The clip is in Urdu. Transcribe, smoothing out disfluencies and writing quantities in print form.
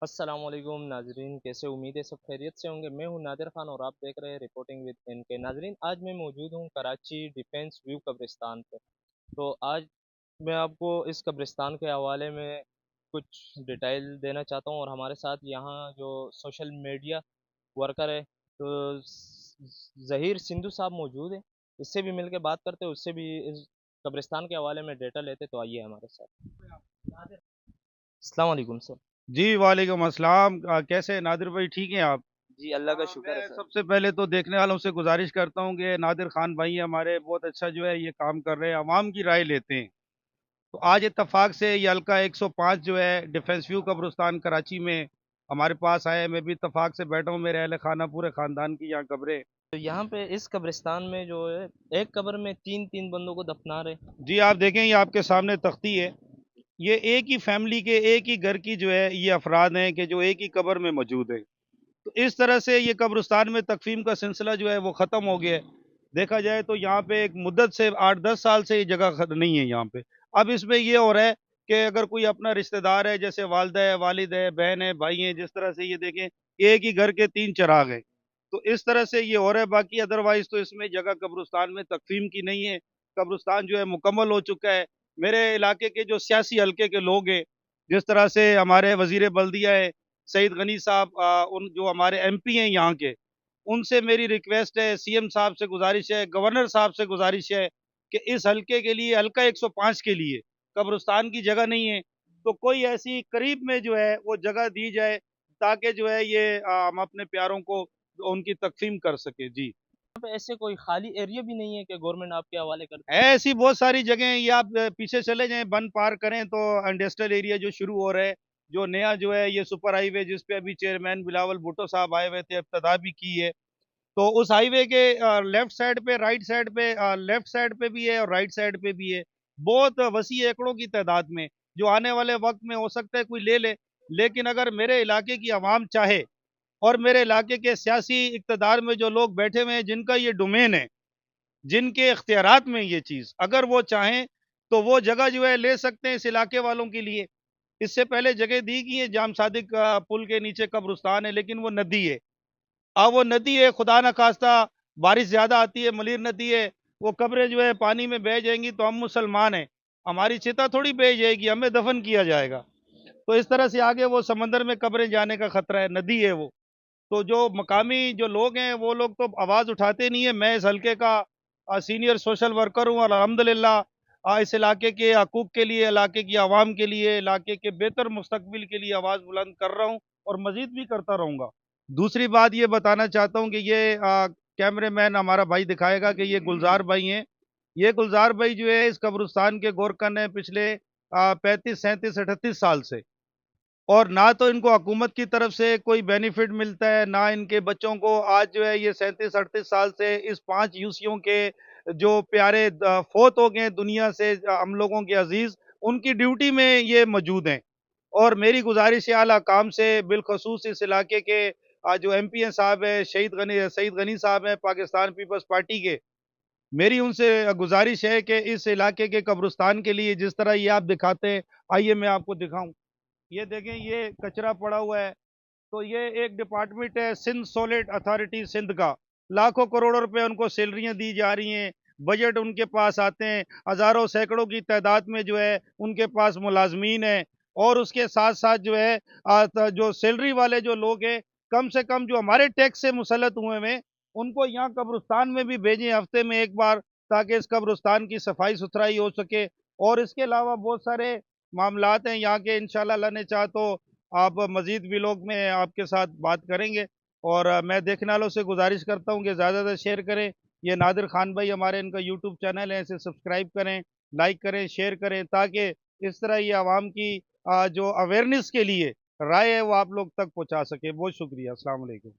السلام علیکم ناظرین، کیسے؟ امید ہے سب خیریت سے ہوں گے۔ میں ہوں نادر خان اور آپ دیکھ رہے ہیں رپورٹنگ ود این کے۔ ناظرین، آج میں موجود ہوں کراچی ڈیفینس ویو قبرستان پہ۔ تو آج میں آپ کو اس قبرستان کے حوالے میں کچھ ڈیٹیل دینا چاہتا ہوں، اور ہمارے ساتھ یہاں جو سوشل میڈیا ورکر ہے تو ظہیر سندھو صاحب موجود ہیں۔ اس سے بھی مل کے بات کرتے، اس سے بھی اس قبرستان کے حوالے میں ڈیٹا لیتے، تو آئیے ہمارے ساتھ۔ السلام علیکم سر۔ جی وعلیکم السلام۔ کیسے ہیں نادر بھائی؟ ٹھیک ہیں آپ؟ جی اللہ کا شکر ہے میں سر۔ سب سے پہلے تو دیکھنے والوں سے گزارش کرتا ہوں کہ نادر خان بھائی ہمارے بہت اچھا جو ہے یہ کام کر رہے ہیں، عوام کی رائے لیتے ہیں۔ تو آج اتفاق سے یہ حلقہ 105 جو ہے ڈیفینس ویو قبرستان کراچی میں ہمارے پاس آئے۔ میں بھی اتفاق سے بیٹھا ہوں، میرے اہل خانہ پورے خاندان کی یہاں قبریں۔ تو یہاں پہ اس قبرستان میں جو ہے ایک قبر میں تین تین بندوں کو دفنا رہے۔ جی آپ دیکھیں، یہ آپ کے سامنے تختی ہے، یہ ایک ہی فیملی کے ایک ہی گھر کی جو ہے یہ افراد ہیں کہ جو ایک ہی قبر میں موجود ہیں۔ تو اس طرح سے یہ قبرستان میں تکفین کا سلسلہ جو ہے وہ ختم ہو گیا ہے۔ دیکھا جائے تو یہاں پہ ایک مدت سے 8-10 سال سے یہ جگہ نہیں ہے یہاں پہ۔ اب اس میں یہ ہو رہا ہے کہ اگر کوئی اپنا رشتہ دار ہے، جیسے والدہ ہے، والد ہے، بہن ہے، بھائی ہیں، جس طرح سے یہ دیکھیں ایک ہی گھر کے 3 چراغ ہیں، تو اس طرح سے یہ ہو رہا ہے۔ باقی ادروائز تو اس میں جگہ قبرستان میں تکفین کی نہیں ہے۔ قبرستان جو ہے مکمل ہو چکا ہے۔ میرے علاقے کے جو سیاسی حلقے کے لوگ ہیں، جس طرح سے ہمارے وزیر بلدیہ ہے سعید غنی صاحب، ان جو ہمارے ایم پی ہیں یہاں کے، ان سے میری ریکویسٹ ہے، سی ایم صاحب سے گزارش ہے، گورنر صاحب سے گزارش ہے کہ اس حلقے کے لیے، حلقہ 105 کے لیے قبرستان کی جگہ نہیں ہے، تو کوئی ایسی قریب میں جو ہے وہ جگہ دی جائے تاکہ جو ہے یہ ہم اپنے پیاروں کو ان کی تقسیم کر سکے۔ جی یہاں پہ ایسے کوئی خالی ایریا بھی نہیں ہے کہ گورنمنٹ آپ کے حوالے کرتی ہے، ایسی بہت ساری جگہیں ہیں۔ یہ آپ پیچھے چلے جائیں، بن پار کریں تو انڈسٹریل ایریا جو شروع ہو رہا ہے، جو نیا جو ہے یہ سپر ہائی وے جس پہ ابھی چیئرمین بلاول بھٹو صاحب آئے ہوئے تھے، ابتدا بھی کی ہے، تو اس ہائی وے کے لیفٹ سائڈ پہ، رائٹ سائڈ پہ، لیفٹ سائڈ پہ بھی ہے اور رائٹ سائڈ پہ بھی ہے، بہت وسیع ایکڑوں کی تعداد میں، جو آنے والے وقت میں ہو سکتا ہے کوئی لے لے۔ لیکن اگر میرے علاقے کی عوام چاہے اور میرے علاقے کے سیاسی اقتدار میں جو لوگ بیٹھے ہوئے ہیں جن کا یہ ڈومین ہے، جن کے اختیارات میں یہ چیز، اگر وہ چاہیں تو وہ جگہ جو ہے لے سکتے ہیں اس علاقے والوں کے لیے۔ اس سے پہلے جگہ دی گئی ہے، جام صادق پل کے نیچے قبرستان ہے، لیکن وہ ندی ہے۔ اب وہ ندی ہے، خدا نخواستہ بارش زیادہ آتی ہے، ملیر ندی ہے، وہ قبریں جو ہے پانی میں بہہ جائیں گی تو ہم مسلمان ہیں، ہماری چتا تھوڑی بہہ جائے گی، ہمیں دفن کیا جائے گا۔ تو اس طرح سے آگے وہ سمندر میں قبریں جانے کا خطرہ ہے، ندی ہے وہ۔ تو جو مقامی جو لوگ ہیں وہ لوگ تو آواز اٹھاتے نہیں ہیں۔ میں اس حلقے کا سینئر سوشل ورکر ہوں اور الحمدللہ اس علاقے کے حقوق کے لیے، علاقے کی عوام کے لیے، علاقے کے بہتر مستقبل کے لیے آواز بلند کر رہا ہوں اور مزید بھی کرتا رہوں گا۔ دوسری بات یہ بتانا چاہتا ہوں کہ یہ کیمرے مین ہمارا بھائی دکھائے گا کہ یہ گلزار بھائی ہیں۔ یہ گلزار بھائی جو ہے اس قبرستان کے گورکن ہیں پچھلے 35 37 38 سال سے، اور نہ تو ان کو حکومت کی طرف سے کوئی بینیفٹ ملتا ہے، نہ ان کے بچوں کو۔ آج جو ہے یہ 37 38 سال سے اس 5 یوسیوں کے جو پیارے فوت ہو گئے دنیا سے، ہم لوگوں کے عزیز، ان کی ڈیوٹی میں یہ موجود ہیں۔ اور میری گزارش ہے اعلیٰ کام سے، بالخصوص اس علاقے کے جو ایم پی ہیں صاحب ہے سعید غنی صاحب ہیں پاکستان پیپلز پارٹی کے، میری ان سے گزارش ہے کہ اس علاقے کے قبرستان کے لیے جس طرح یہ آپ دکھاتے ہیں، آئیے میں آپ کو دکھاؤں۔ یہ دیکھیں، یہ کچرا پڑا ہوا ہے، تو یہ ایک ڈپارٹمنٹ ہے سندھ سولٹ اتھارٹی سندھ کا، لاکھوں کروڑوں روپے ان کو سیلریاں دی جا رہی ہیں، بجٹ ان کے پاس آتے ہیں، ہزاروں سینکڑوں کی تعداد میں جو ہے ان کے پاس ملازمین ہیں، اور اس کے ساتھ ساتھ جو ہے جو سیلری والے جو لوگ ہیں، کم سے کم جو ہمارے ٹیکس سے مسلط ہوئے ہیں ان کو یہاں قبرستان میں بھی بھیجیں ہفتے میں ایک بار، تاکہ اس قبرستان کی صفائی ستھرائی ہو سکے۔ اور اس کے علاوہ بہت سارے معاملات ہیں یہاں کے، انشاءاللہ اللہ نے چاہا تو آپ مزید بھی لوگ میں آپ کے ساتھ بات کریں گے۔ اور میں دیکھنے والوں سے گزارش کرتا ہوں کہ زیادہ سے شیئر کریں۔ یہ نادر خان بھائی ہمارے، ان کا یوٹیوب چینل ہے، اسے سبسکرائب کریں، لائک کریں، شیئر کریں، تاکہ اس طرح یہ عوام کی جو اویئرنیس کے لیے رائے ہے وہ آپ لوگ تک پہنچا سکے۔ بہت شکریہ، السلام علیکم۔